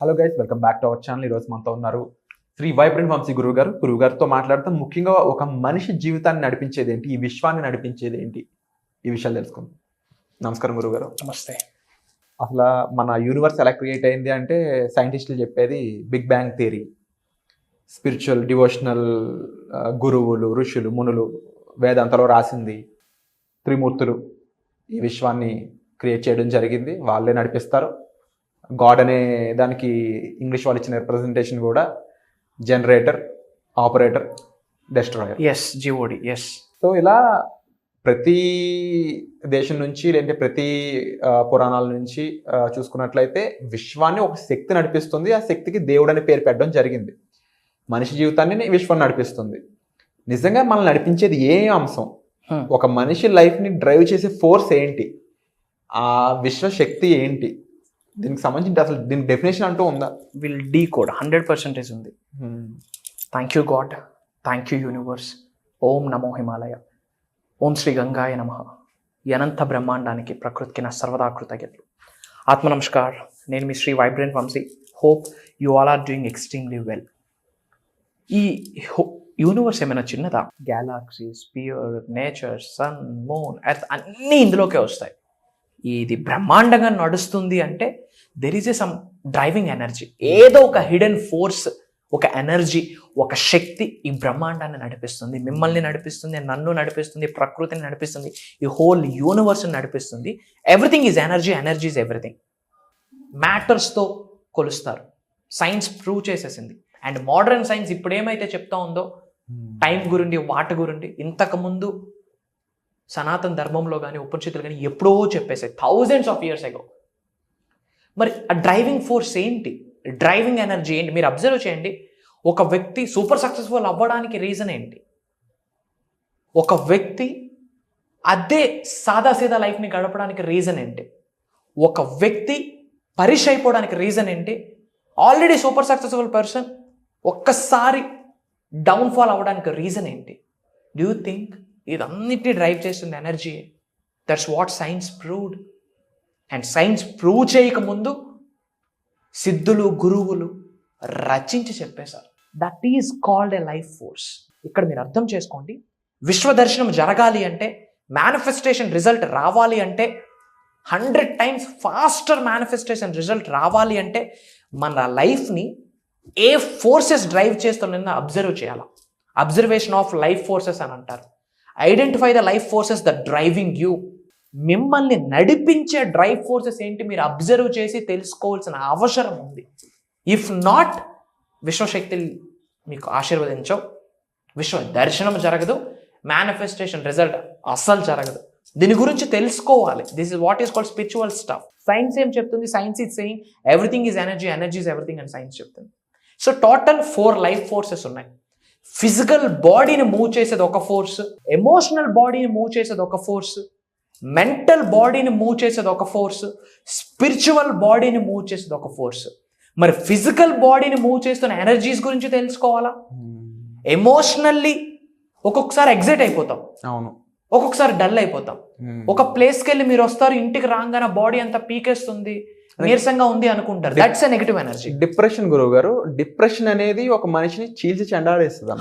Hello guys, welcome back to our channel. ఈరోజు మనతో ఉన్నారు శ్రీ వైబ్రెంట్ వంశీ గురువు గారితో మాట్లాడుతాం. ముఖ్యంగా ఒక మనిషి జీవితాన్ని నడిపించేది ఏంటి, ఈ విశ్వాన్ని నడిపించేది ఏంటి, ఈ విషయాలు తెలుసుకుందాం. నమస్కారం గురువుగారు. నమస్తే. అసలు మన యూనివర్స్ ఎలా క్రియేట్ అయింది అంటే సైంటిస్టులు చెప్పేది big bang theory. Spiritual devotional గురువులు, ఋషులు, మునులు వేదాంతలో రాసింది త్రిమూర్తులు ఈ విశ్వాన్ని క్రియేట్ చేయడం జరిగింది. వాళ్ళే నడిపిస్తారు. గాడ్ అనే దానికి ఇంగ్లీష్ వాళ్ళు ఇచ్చిన రిప్రజెంటేషన్ కూడా generator, operator, destroyer. GOD. So ఇలా ప్రతి దేశం నుంచి లేదంటే ప్రతి పురాణాల నుంచి చూసుకున్నట్లయితే విశ్వాన్ని ఒక శక్తి నడిపిస్తుంది. ఆ శక్తికి దేవుడు అనే పేరు పెట్టడం జరిగింది. మనిషి జీవితాన్ని విశ్వం నడిపిస్తుంది. నిజంగా మనల్ని నడిపించేది ఏ అంశం, ఒక మనిషి లైఫ్ని డ్రైవ్ చేసే ఫోర్స్ ఏంటి, ఆ విశ్వశక్తి ఏంటి, దీనికి సంబంధించి అసలు దీని డెఫినేషన్ అంటూ ఉందా? విల్ డీ కోడ్ 100% ఉంది. Thank you God, thank you universe. ఓం నమో హిమాలయ, ఓం శ్రీ గంగాయ నమః. ఈ అనంత బ్రహ్మాండానికి, ప్రకృతికి నా సర్వదా కృతజ్ఞతలు. ఆత్మ నమస్కార్. నేను మీ Shri vibrant Vamshi. Hope you all are doing extremely well. ఈ యూనివర్స్ ఏమైనా చిన్నదా? Galaxies, sphere, nature, sun, moon, earth అన్నీ ఇందులోకే వస్తాయి. ఇది బ్రహ్మాండంగా నడుస్తుంది అంటే there is a some driving energy. ఏదో ఒక హిడెన్ ఫోర్స్, ఒక ఎనర్జీ, ఒక శక్తి ఈ బ్రహ్మాండాన్ని నడిపిస్తుంది, మిమ్మల్ని నడిపిస్తుంది, నన్ను నడిపిస్తుంది, ప్రకృతిని నడిపిస్తుంది, ఈ హోల్ యూనివర్స్ని నడిపిస్తుంది. Everything is energy, energy is everything. మ్యాటర్స్తో కొలుస్తారు. సైన్స్ ప్రూవ్ చేసేసింది. అండ్ మోడర్న్ సైన్స్ ఇప్పుడు ఏమైతే చెప్తా ఉందో టైం గురించి, వాటి గురించి, ఇంతకుముందు సనాతన ధర్మంలో కానీ ఉపనిషత్తులు కానీ ఎప్పుడో చెప్పేసాయి, థౌజండ్స్ ఆఫ్ ఇయర్స్ ఎగో. మరి ఆ డ్రైవింగ్ ఫోర్స్ ఏంటి, డ్రైవింగ్ ఎనర్జీ ఏంటి? మీరు అబ్జర్వ్ చేయండి. ఒక వ్యక్తి సూపర్ సక్సెస్ఫుల్ అవ్వడానికి రీజన్ ఏంటి? ఒక వ్యక్తి అదే సాదాసీదా లైఫ్ని గడపడానికి రీజన్ ఏంటి? ఒక వ్యక్తి పరిష్ అయిపోవడానికి రీజన్ ఏంటి? ఆల్రెడీ సూపర్ సక్సెస్ఫుల్ పర్సన్ ఒక్కసారి డౌన్ఫాల్ అవ్వడానికి రీజన్ ఏంటి? డూ యూ థింక్ ఇదన్నిటిని డ్రైవ్ చేస్తుంది energy? That's what science proved. And science prove చేయకముందు సిద్ధులు, గురువులు రచించి చెప్పేశారు. That is called a life force. ఇక్కడ మీరు అర్థం చేసుకోండి, విశ్వదర్శనం జరగాలి అంటే, మేనిఫెస్టేషన్ రిజల్ట్ రావాలి అంటే, 100 times ఫాస్టర్ మేనిఫెస్టేషన్ రిజల్ట్ రావాలి అంటే మన లైఫ్ని ఏ ఫోర్సెస్ డ్రైవ్ చేస్తున్నా అబ్జర్వ్ చేయాలి. అబ్జర్వేషన్ ఆఫ్ లైఫ్ ఫోర్సెస్ అని అంటారు. Identify the life forces the driving you. మిమ్మల్ని నడిపించే డ్రైవ్ ఫోర్సెస్ ఏంటి మీరు అబ్జర్వ్ చేసి తెలుసుకోవాల్సిన అవసరం ఉంది. ఇఫ్ నాట్, విశ్వశక్తి మీకు ఆశీర్వదించవు, విశ్వ దర్శనం జరగదు, మేనిఫెస్టేషన్ రిజల్ట్ అస్సలు జరగదు. దీని గురించి తెలుసుకోవాలి. This is what is called spiritual stuff. Science ఏం చెప్తుంది? Science is saying everything is energy, energy is everything అని సైన్స్ చెప్తుంది. సో టోటల్ 4 లైఫ్ ఫోర్సెస్ ఉన్నాయి. ఫిజికల్ బాడీని మూవ్ చేసేది ఒక ఫోర్స్, ఎమోషనల్ బాడీని మూవ్ చేసేది ఒక ఫోర్స్, మెంటల్ బాడీని మూవ్ చేసేది ఒక ఫోర్స్, స్పిరిచువల్ బాడీని మూవ్ చేసేది ఒక ఫోర్స్. మరి ఫిజికల్ బాడీని మూవ్ చేస్తున్న ఎనర్జీస్ గురించి తెలుసుకోవాలా? ఎమోషనల్లీ ఒక్కొక్కసారి ఎగ్జైట్ అయిపోతాం, అవును, ఒక్కొక్కసారి డల్ అయిపోతాం. ఒక ప్లేస్కి వెళ్ళి మీరు వస్తారు, ఇంటికి రాగానే బాడీ అంతా పీకేస్తుంది, నీరసంగా ఉంది అనుకుంటారు. That's a negative energy. Depression గురువు గారు, డిప్రెషన్ అనేది ఒక మనిషిని చీల్చి చెండాడేస్తుంది.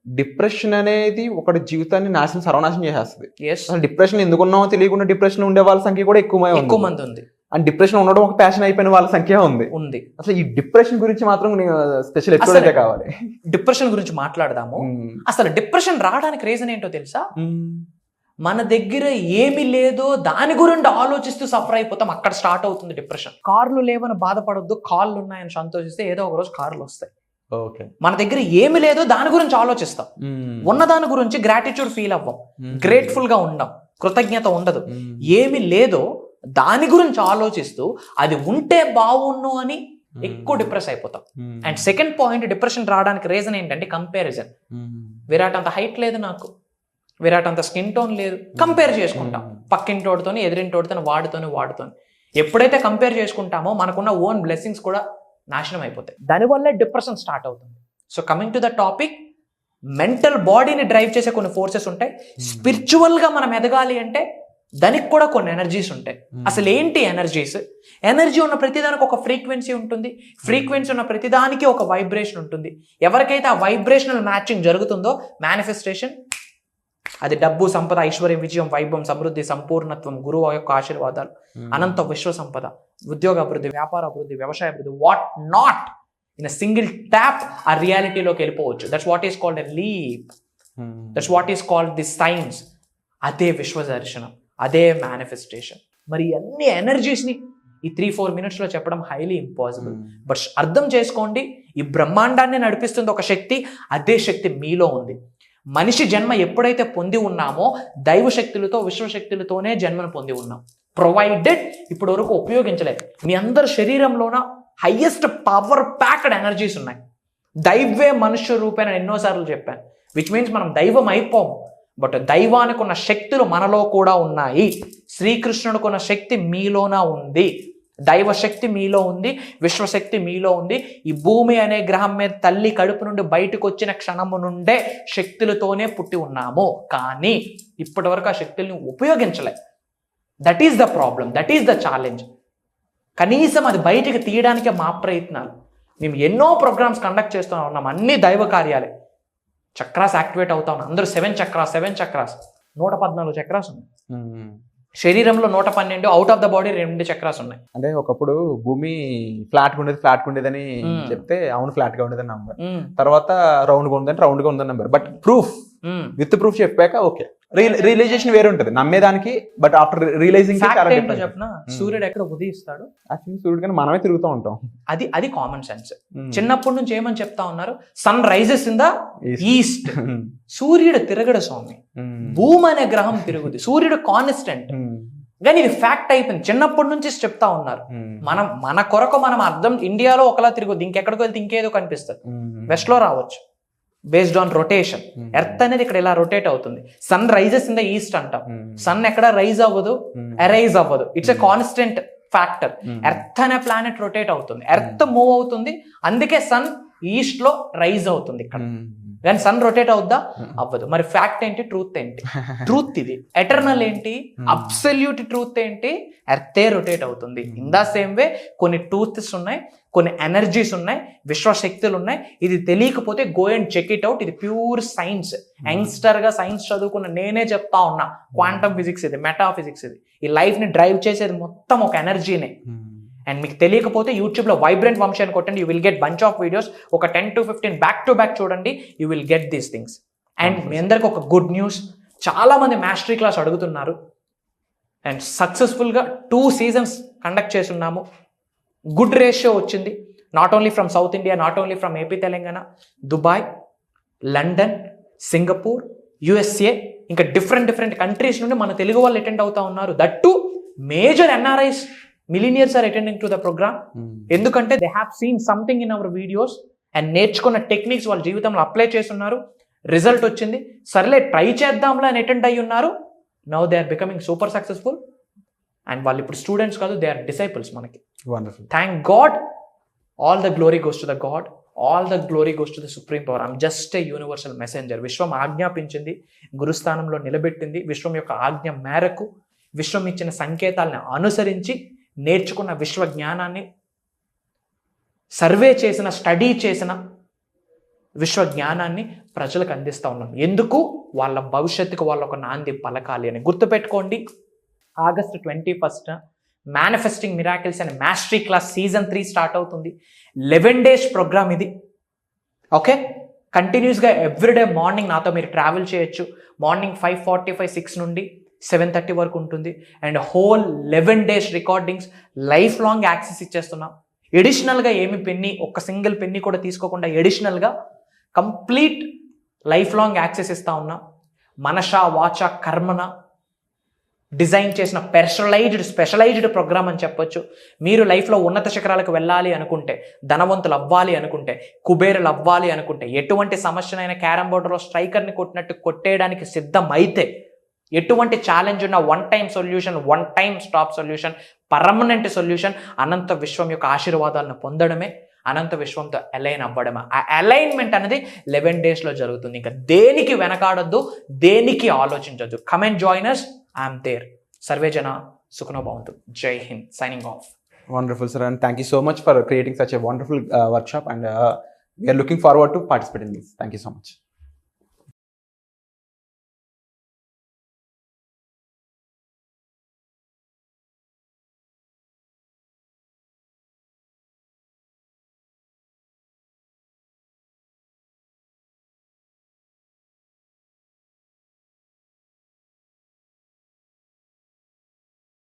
డిప్రెషన్ అనేది ఒకటి జీవితాన్ని సర్వనాశనం చేసేస్తుంది. అసలు డిప్రెషన్ ఎందుకున్నామో తెలియకుండా డిప్రెషన్ ఉండే వాళ్ళ సంఖ్య కూడా ఎక్కువ మంది ఉంది. అండ్ డిప్రెషన్ ఉండడం ఒక ప్యాషన్ అయిపోయిన వాళ్ళ సంఖ్య ఉంది. అసలు ఈ డిప్రెషన్ గురించి మాత్రం స్పెషల్ ఎపిసోడ్ కావాలి. డిప్రెషన్ గురించి మాట్లాడదాము. అసలు డిప్రెషన్ రావడానికి రీజన్ ఏంటో తెలుసా? మన దగ్గర ఏమి లేదో దాని గురించి ఆలోచిస్తూ సఫర్ అయిపోతాం. అక్కడ స్టార్ట్ అవుతుంది డిప్రెషన్. కార్లు లేవని బాధపడొద్దు, కాళ్ళు ఉన్నాయని సంతోషిస్తే ఏదో ఒక రోజు కార్లు వస్తాయి. మన దగ్గర ఏమి లేదో దాని గురించి ఆలోచిస్తాం, ఉన్న దాని గురించి గ్రాటిట్యూడ్ ఫీల్ అవ్వం, గ్రేట్ఫుల్ గా ఉండం, కృతజ్ఞత ఉండదు. ఏమి లేదో దాని గురించి ఆలోచిస్తూ అది ఉంటే బాగున్ను అని ఎక్కువ డిప్రెస్ అయిపోతాం. అండ్ సెకండ్ పాయింట్, డిప్రెషన్ రావడానికి రీజన్ ఏంటంటే కంపారిజన్. విరాట్ అంత హైట్ లేదు నాకు, విరాట్ అంత స్కిన్ టోన్ లేదు, కంపేర్ చేసుకుంటాం పక్కింటోడితోని, ఎదిరింటోడితోని, వాడుతోని. ఎప్పుడైతే కంపేర్ చేసుకుంటామో మనకున్న ఓన్ బ్లెస్సింగ్స్ కూడా నాశనం అయిపోతాయి. దానివల్ల డిప్రెషన్ స్టార్ట్ అవుతుంది. So coming to the topic, mental బాడీని డ్రైవ్ చేసే కొన్ని ఫోర్సెస్ ఉంటాయి. స్పిరిచువల్గా మనం ఎదగాలి అంటే దానికి కూడా కొన్ని ఎనర్జీస్ ఉంటాయి. అసలు ఏంటి ఎనర్జీస్? ఎనర్జీ ఉన్న ప్రతిదానికి ఒక ఫ్రీక్వెన్సీ ఉంటుంది. ఫ్రీక్వెన్సీ ఉన్న ప్రతిదానికి ఒక వైబ్రేషన్ ఉంటుంది. ఎవరికైతే ఆ వైబ్రేషనల్ మ్యాచింగ్ జరుగుతుందో మేనిఫెస్టేషన్, అది డబ్బు, సంపద, ఐశ్వర్యం, విజయం, వైభవం, సమృద్ధి, సంపూర్ణత్వం, గురువు యొక్క ఆశీర్వాదాలు, అనంత విశ్వ సంపద, ఉద్యోగ అభివృద్ధి, వ్యాపార అభివృద్ధి, వ్యవసాయ అభివృద్ధి, what not, in a single tap ఆ రియాలిటీలోకి వెళ్ళిపోవచ్చు. That's what is called a leap. That's what is called the science. అదే విశ్వ దర్శనం, అదే మేనిఫెస్టేషన్. మరి అన్ని ఎనర్జీస్ని ఈ 3-4 minutesలో చెప్పడం హైలీ ఇంపాసిబుల్. బట్ అర్థం చేసుకోండి, ఈ బ్రహ్మాండాన్ని నడిపిస్తుంది ఒక శక్తి. అదే శక్తి మీలో ఉంది. మనిషి జన్మ ఎప్పుడైతే పొంది ఉన్నామో దైవ శక్తులతో, విశ్వశక్తులతోనే జన్మను పొంది ఉన్నాం. ప్రొవైడెడ్ ఇప్పటి వరకు ఉపయోగించలేదు. మీ అందరి శరీరంలోన హైయెస్ట్ పవర్ ప్యాక్డ్ ఎనర్జీస్ ఉన్నాయి. దైవే మనుష్య రూపేణ ఎన్నోసార్లు చెప్పాను. విచ్ మీన్స్ మనం దైవం అయిపోము, బట్ దైవానికి ఉన్న శక్తులు మనలో కూడా ఉన్నాయి. శ్రీకృష్ణుడికి ఉన్న శక్తి మీలోన ఉంది. దైవ శక్తి మీలో ఉంది, విశ్వశక్తి మీలో ఉంది. ఈ భూమి అనే గ్రహం మీద తల్లి కడుపు నుండి బయటకు వచ్చిన క్షణము నుండే శక్తులతోనే పుట్టి ఉన్నాము. కానీ ఇప్పటి వరకు ఆ శక్తుల్ని ఉపయోగించలే. That is the problem, that is the challenge. కనీసం అది బయటికి తీయడానికే మా ప్రయత్నాలు. మేము ఎన్నో ప్రోగ్రామ్స్ కండక్ట్ చేస్తూ ఉన్నాం, అన్ని దైవ కార్యాలే. చక్రాస్ యాక్టివేట్ అవుతా ఉన్నాయి. అందరూ 7 చక్రాస్ 114 చక్రాస్ ఉన్నాయి. శరీరంలో 112, out of the body 2 chakras ఉన్నాయి. అంటే ఒకప్పుడు భూమి ఫ్లాట్ గా ఉండేదని చెప్తే అవును ఫ్లాట్ గా ఉండేదని నమ్మరు. తర్వాత రౌండ్ గా ఉందని నమ్మరు. బట్ విత్ ప్రూఫ్ చెప్పాక ఓకే, రియలైజేషన్ వేరే ఉంటుంది నమ్మేదానికి. బట్ ఆఫ్టర్ రియలైజింగ్ చెప్పిన సూర్యుడు ఎక్కడ ఉదయిస్తాడు? యాక్చువల్లీ సూర్యుడు కానీ మనమే తిరుగుతూ ఉంటాం. అది కామన్ సెన్స్. చిన్నప్పటి నుంచి ఏమని చెప్తా ఉన్నారు? Sun rises in the east. సూర్యుడు తిరగడు స్వామి, భూమి అనే గ్రహం తిరుగుద్ది, సూర్యుడు కాన్స్టెంట్. కానీ ఇది ఫ్యాక్ట్ అయిపోయింది. చిన్నప్పటి నుంచి చెప్తా ఉన్నారు. మన కొరకు మనం అర్థం, ఇండియాలో ఒకలా తిరుగుద్ది, ఇంకెక్కడికి వెళ్తే ఇంకేదో కనిపిస్తుంది. వెస్ట్ లో రావచ్చు బేస్డ్ ఆన్ రొటేషన్. ఎర్త్ అనేది ఇక్కడ ఇలా రొటేట్ అవుతుంది. Sun rises in the east అంటాం. సన్ ఎక్కడ రైజ్ అవ్వదు, అరైజ్ అవ్వదు. It's a constant factor. Earth అనే ప్లానెట్ రొటేట్ అవుతుంది, ఎర్త్ మూవ్ అవుతుంది, అందుకే సన్ ఈస్ట్ లో రైజ్ అవుతుంది ఇక్కడ. కానీ సన్ రొటేట్ అవుద్దా? అవ్వదు. మరి ఫ్యాక్ట్ ఏంటి? ట్రూత్ ఏంటి? ట్రూత్ ఇది. ఎటర్నల్ ఏంటి? అబ్సల్యూట్ ట్రూత్ ఏంటి? ఎర్తే రొటేట్ అవుతుంది. ఇన్ ద సేమ్ వే కొన్ని ట్రూత్స్ ఉన్నాయి, కొన్ని ఎనర్జీస్ ఉన్నాయి, విశ్వశక్తులు ఉన్నాయి. ఇది తెలియకపోతే go and check it out. ఇది ప్యూర్ సైన్స్. యంగ్స్టర్ గా సైన్స్ చదువుకున్న నేనే చెప్తా ఉన్నా, క్వాంటమ్ ఫిజిక్స్ ఇది, మెటాఫిజిక్స్ ఇది. ఈ లైఫ్ ని డ్రైవ్ చేసేది మొత్తం ఒక ఎనర్జీనే. అండ్ మీకు తెలియకపోతే యూట్యూబ్లో వైబ్రెంట్ వంశీ అని కొట్టండి, you will get bunch of videos. ఒక 10 to 15 బ్యాక్ టు బ్యాక్ చూడండి, you will get these things. And మీ అందరికి ఒక గుడ్ న్యూస్, చాలా మంది మాస్టరీ క్లాస్ అడుగుతున్నారు. అండ్ సక్సెస్ఫుల్గా 2 seasons కండక్ట్ చేస్తున్నాము. గుడ్ రేషియో వచ్చింది. Not only from south India, not only from AP Telangana, Dubai, London, Singapore, USA, ఇంకా డిఫరెంట్ కంట్రీస్ నుండి మన తెలుగు వాళ్ళు అటెండ్ అవుతా ఉన్నారు. That to major NRIs, millionaires are attending to the program. ఎందుకంటే they have seen something in our videos and నేర్చుకున్న techniques వాళ్ళ జీవితంలో అప్లై చేస్తున్నారు. రిజల్ట్ వచ్చింది. సర్లే ట్రై చేద్దాంలా అని అటెండ్ అయ్యి ఉన్నారు. Now they are becoming super successful. And వాళ్ళు ఇప్పుడు స్టూడెంట్స్ కాదు, దే ఆర్ డిసైపుల్స్ మనకి. Wonderful. Thank God. All the glory goes to the God, all the glory goes to the supreme power. I'm just a universal messenger. విశ్వం ఆజ్ఞాపించింది, గురుస్థానంలో నిలబెట్టింది. విశ్వం యొక్క ఆజ్ఞ మేరకు, విశ్వం ఇచ్చిన సంకేతాలను అనుసరించి నేర్చుకున్న విశ్వ జ్ఞానాన్ని, సర్వే చేసిన, స్టడీ చేసిన విశ్వ జ్ఞానాన్ని ప్రజలకు అందిస్తూ ఉన్నాం. ఎందుకు? వాళ్ళ భవిష్యత్తుకు వాళ్ళ ఒక నాంది పలకాలి అని. గుర్తుపెట్టుకోండి, August 21st manifesting miracles and mastery class Season 3 start అవుతుంది. 11 days ప్రోగ్రామ్ ఇది. ఓకే, కంటిన్యూస్గా ఎవ్రీడే మార్నింగ్ నాతో మీరు ట్రావెల్ చేయొచ్చు. మార్నింగ్ 5:45, 6 నుండి 7:30 వరకు ఉంటుంది. And whole 11 days recordings, life long access ఇచ్చేస్తున్నాం. ఎడిషనల్గా ఏమి పెన్నీ, ఒక్క సింగిల్ పెన్నీ కూడా తీసుకోకుండా ఎడిషనల్గా కంప్లీట్ లైఫ్ లాంగ్ యాక్సెస్ ఇస్తా ఉన్నాం. మనష వాచ కర్మన డిజైన్ చేసిన స్పెషలైజ్డ్ ప్రోగ్రామ్ అని చెప్పొచ్చు. మీరు లైఫ్లో ఉన్నత శిఖరాలకు వెళ్ళాలి అనుకుంటే, ధనవంతులు అవ్వాలి అనుకుంటే, కుబేరులు అవ్వాలి అనుకుంటే, ఎటువంటి సమస్యనైనా క్యారమ్ బోర్డులో స్ట్రైకర్ని కొట్టినట్టు కొట్టేయడానికి సిద్ధం అయితే, ఎటువంటి ఛాలెంజ్ ఉన్న one time stop solution, permanent solution, అనంత విశ్వం యొక్క ఆశీర్వాదాలను పొందడమే, అనంత విశ్వంతో అలైన్ అవ్వడమే. ఆ అలైన్మెంట్ అనేది 11 daysలో జరుగుతుంది. ఇంకా దేనికి వెనకాడొద్దు, దేనికి ఆలోచించొద్దు. Come and join us, I'm there. సర్వే జన సుఖనో భవంతు. జై హింద్. Signing off. Wonderful, sir, and thank you so much for creating such a wonderful workshop, and we are looking forward to participate in this. Thank you so much.